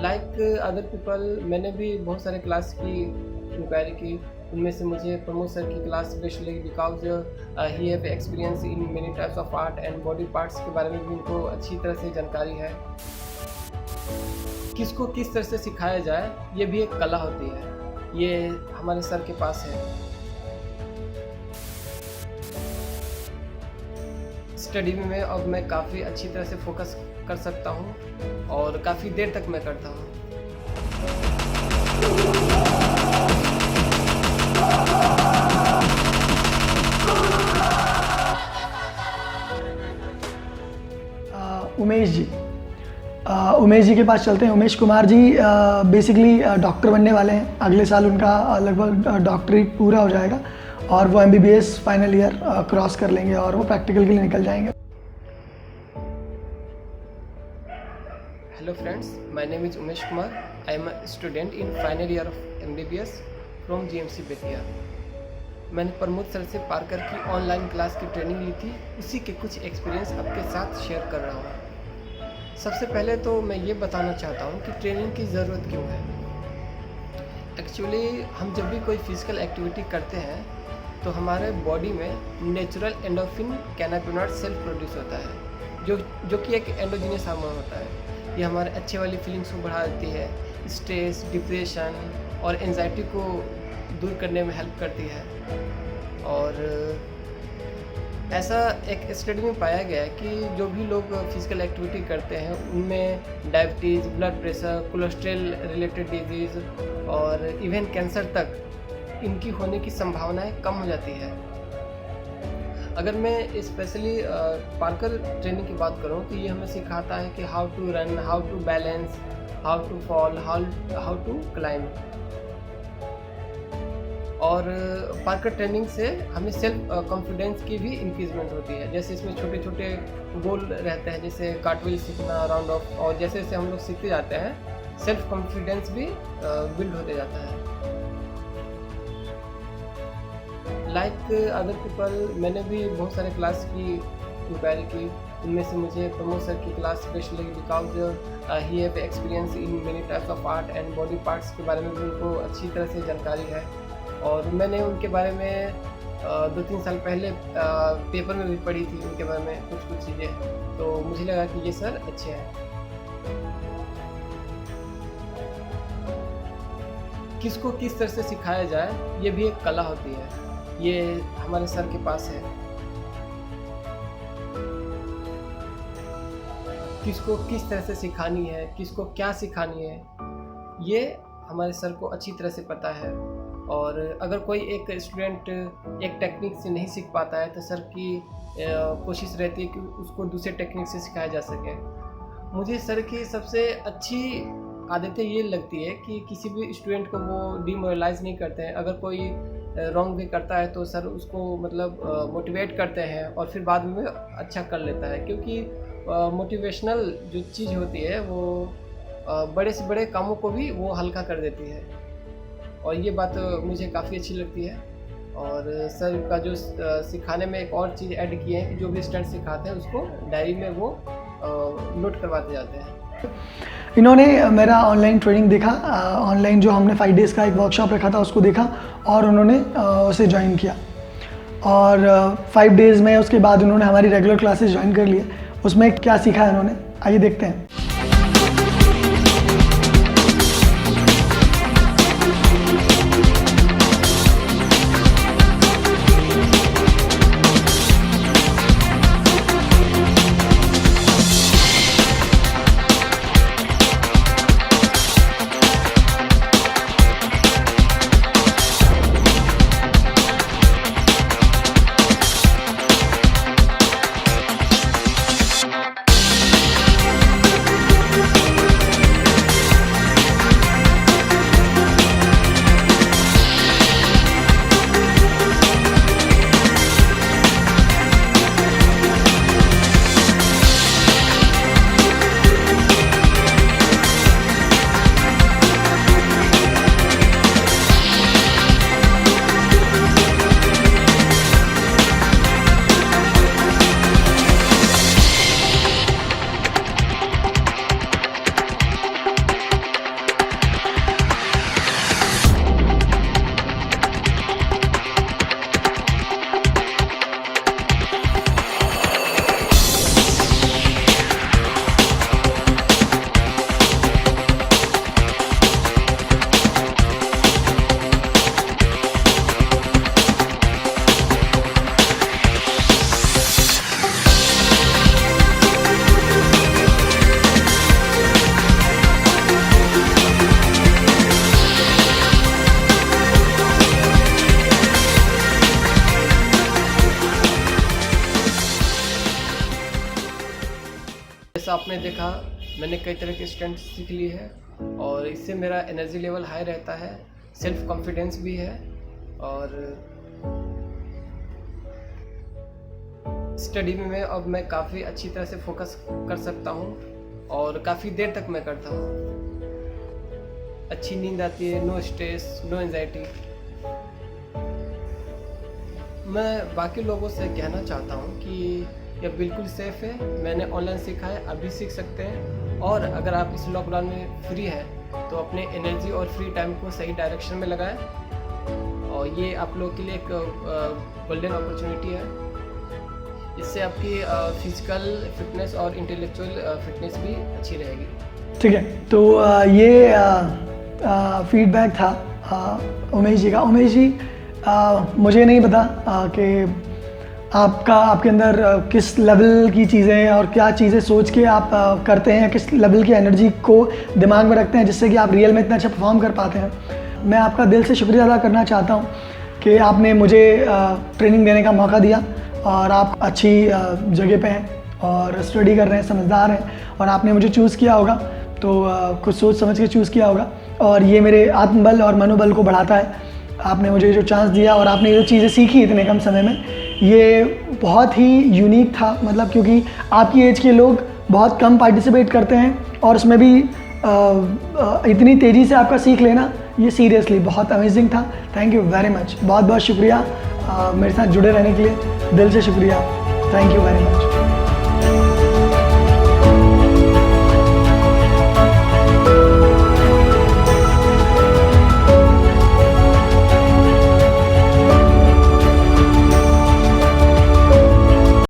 Like other people मैंने भी बहुत सारे क्लास की इंक्वायरी की। उनमें से मुझे प्रमोद सर की क्लास बेस्ट लगी because he have experience in many types of art and body parts के बारे में भी उनको अच्छी तरह से जानकारी है। किसको किस तरह से सिखाया जाए ये भी एक कला होती है, ये हमारे सर के पास है। स्टडी में अब मैं काफ़ी अच्छी तरह से फोकस कर सकता हूँ और काफ़ी देर तक मैं करता हूँ। उमेश जी के पास चलते हैं। उमेश कुमार जी बेसिकली डॉक्टर बनने वाले हैं। अगले साल उनका लगभग डॉक्टरेट पूरा हो जाएगा और वो MBBS फाइनल ईयर क्रॉस कर लेंगे और वो प्रैक्टिकल के लिए निकल जाएंगे। Hello friends, my name is Umesh Kumar. I am a student in final year of MBBS from GMC Bettiah. मैंने प्रमोद सर से पार्कर की ऑनलाइन क्लास की ट्रेनिंग ली थी, उसी के कुछ एक्सपीरियंस आपके साथ शेयर कर रहा हूँ। सबसे पहले तो मैं ये बताना चाहता हूँ कि ट्रेनिंग की ज़रूरत क्यों है। एक्चुअली हम जब भी कोई फिजिकल एक्टिविटी करते हैं तो हमारे बॉडी में natural endorphin cannabinoid self produce होता है, जो कि एक एंडोजीनियस हार्मोन होता है। ये हमारे अच्छे वाली फीलिंग्स को बढ़ा देती है, स्ट्रेस, डिप्रेशन और एंजाइटी को दूर करने में हेल्प करती है। और ऐसा एक स्टडी में पाया गया है कि जो भी लोग फिजिकल एक्टिविटी करते हैं उनमें diabetes, blood pressure, cholesterol related disease और इवन कैंसर तक इनकी होने की संभावनाएं कम हो जाती है। अगर मैं स्पेशली पार्कर ट्रेनिंग की बात करूं तो ये हमें सिखाता है कि how to run, how to balance, how to fall, how to climb. और पार्कर ट्रेनिंग से हमें सेल्फ कॉन्फिडेंस की भी इंक्रीजमेंट होती है। जैसे इसमें छोटे छोटे गोल रहते हैं, जैसे कार्टविल सीखना, राउंड ऑफ, और जैसे जैसे हम लोग सीखते जाते हैं सेल्फ कॉन्फिडेंस भी बिल्ड होते जाता है। लाइक अदर पीपल मैंने भी बहुत सारे क्लास की इंक्वायरी की। उनमें से मुझे प्रमोद सर की क्लास बेस्ट लगी because he have experience in many types of art and body parts के बारे में भी उनको अच्छी तरह से जानकारी है। और मैंने उनके बारे में 2-3 साल पहले पेपर में भी पढ़ी थी उनके बारे में कुछ चीज़ें, तो मुझे लगा कि ये सर अच्छे हैं। किसको किस तरह से सिखाया जाए ये भी एक कला होती है, ये हमारे सर के पास है। किसको किस तरह से सिखानी है, किसको क्या सिखानी है, ये हमारे सर को अच्छी तरह से पता है। और अगर कोई एक स्टूडेंट एक टेक्निक से नहीं सीख पाता है तो सर की कोशिश रहती है कि उसको दूसरे टेक्निक से सिखाया जा सके। मुझे सर की सबसे अच्छी आदतें ये लगती है कि किसी भी स्टूडेंट को वो डिमोरलाइज नहीं करते हैं। अगर कोई रॉन्ग वे करता है तो सर उसको मतलब मोटिवेट करते हैं और फिर बाद में अच्छा कर लेता है, क्योंकि मोटिवेशनल जो चीज़ होती है वो बड़े से बड़े कामों को भी वो हल्का कर देती है। और ये बात मुझे काफ़ी अच्छी लगती है। और सर का जो सिखाने में एक और चीज़ ऐड की है कि जो भी स्टूडेंट सिखाते हैं उसको डायरी में वो नोट करवाते जाते हैं। इन्होंने मेरा ऑनलाइन ट्रेनिंग देखा, ऑनलाइन जो हमने 5 डेज़ का एक वर्कशॉप रखा था उसको देखा और उन्होंने उसे ज्वाइन किया। और 5 डेज़ में उसके बाद उन्होंने हमारी रेगुलर क्लासेस ज्वाइन कर लिए। उसमें क्या सीखा है उन्होंने, आइए देखते हैं। जैसा आपने देखा, मैंने कई तरह के स्टंट सीख ली है और इससे मेरा एनर्जी लेवल हाई रहता है, सेल्फ कॉन्फिडेंस भी है और स्टडी में अब मैं काफ़ी अच्छी तरह से फोकस कर सकता हूँ और काफ़ी देर तक मैं करता हूँ। अच्छी नींद आती है, नो स्ट्रेस, नो एंजाइटी। मैं बाकी लोगों से कहना चाहता हूँ कि यह बिल्कुल सेफ़ है। मैंने ऑनलाइन सीखा है, अभी सीख सकते हैं। और अगर आप इस लॉकडाउन में फ्री हैं तो अपने एनर्जी और फ्री टाइम को सही डायरेक्शन में लगाएं और ये आप लोग के लिए एक गोल्डन अपॉर्चुनिटी है। इससे आपकी फिजिकल फिटनेस और इंटेलेक्चुअल फिटनेस भी अच्छी रहेगी। ठीक है, तो ये फीडबैक था उमेश जी का। उमेश जी, मुझे नहीं पता कि आपके अंदर किस लेवल की चीज़ें और क्या चीज़ें सोच के आप करते हैं, किस लेवल की एनर्जी को दिमाग में रखते हैं जिससे कि आप रियल में इतना अच्छा परफॉर्म कर पाते हैं। मैं आपका दिल से शुक्रिया अदा करना चाहता हूँ कि आपने मुझे ट्रेनिंग देने का मौका दिया और आप अच्छी जगह पे हैं और स्टडी कर रहे हैं, समझदार हैं और आपने मुझे चूज़ किया होगा तो कुछ सोच समझ के चूज़ किया होगा और ये मेरे आत्मबल और मनोबल को बढ़ाता है। आपने मुझे जो चांस दिया और आपने जो चीज़ें सीखी इतने कम समय में, ये बहुत ही यूनिक था। मतलब क्योंकि आपकी एज के लोग बहुत कम पार्टिसिपेट करते हैं और उसमें भी इतनी तेज़ी से आपका सीख लेना, ये सीरियसली बहुत अमेजिंग था। थैंक यू वेरी मच, बहुत बहुत शुक्रिया मेरे साथ जुड़े रहने के लिए, दिल से शुक्रिया। Thank you very much.